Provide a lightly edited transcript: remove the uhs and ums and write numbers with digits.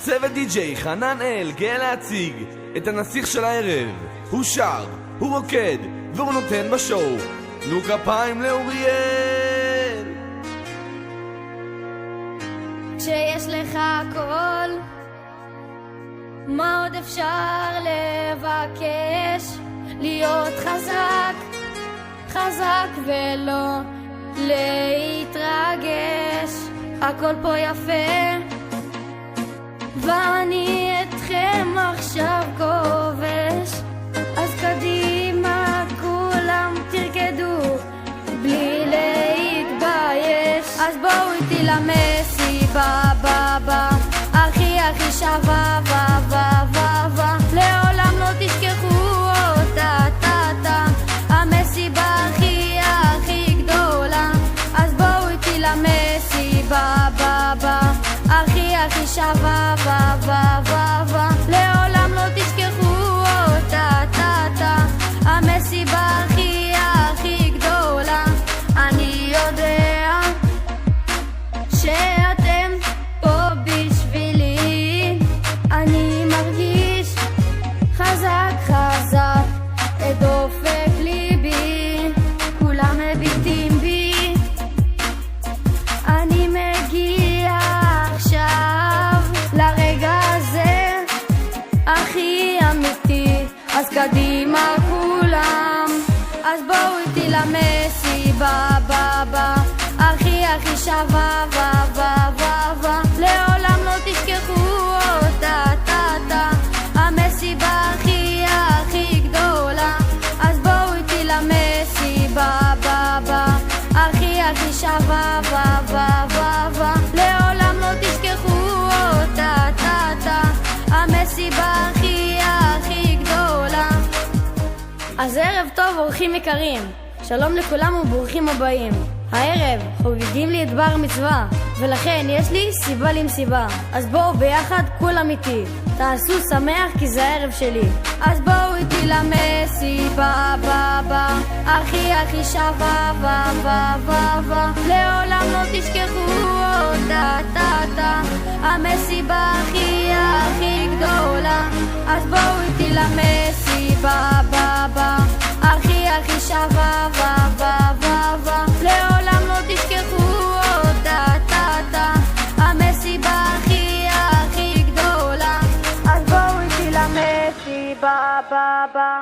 צוות די-ג'יי חנן גאה להציג את הנסיך של הערב. הוא שר, הוא רוקד והוא נותן בשואו. תנו כפיים לאוריאל. כשיש לך הכל, מה עוד אפשר לבקש? להיות חזק, חזק ולא להתרגש. הכל פה יפה ואני אתכם עכשיו כובש. אז קדימה כולם תרקדו בלי להתבייש. אז בואו איתי למסיבה בא הכי הכי שווה ווווווווה. לעולם לא תשכחו אותה טה. המסיבה הכי הכי גדולה. אז בואו איתי למסיבה בא הכי הכי שווה ווווווווה. לעולם לא תשכחו אותה טה. המסיבה הכי הכי גדולה. אני יודע שאתם פה בשבילי. אני מרגיש חזק חזק את דופק ליבי. כולם מביטים בי. אני מגיע עכשיו לרגע הזה הכי אמיתי. אז קדימה כולם, אז בואו איתי למסיבה בא הכי הכי שווה ווווווווה. לעולם לא תשכחו אותה טה. המסיבה הכי הכי גדולה. אז בואו איתי למסיבה בא הכי הכי שווה ווווווווה. לעולם לא תשכחו אותה טה. המסיבה הכי הכי גדולה. אז ערב טוב אורחים יקרים, שלום לכולם וברוכים הבאים. הערב חוגגים לי את בר מצווה, ולכן יש לי סיבה למסיבה. אז בואו ביחד כולם איתי, תעשו שמח כי זה הערב שלי. אז בואו איתי למסיבה בא הכי הכי שווה ווווווווה. לעולם לא תשכחו אותה טה. המסיבה הכי הכי גדולה. אז בואו איתי למסיבה בא הכי הכי שווה ווווווווה. לעולם לא תשכחו אותה טה. המסיבה הכי הכי גדולה. אז בואו איתי למסיבה בא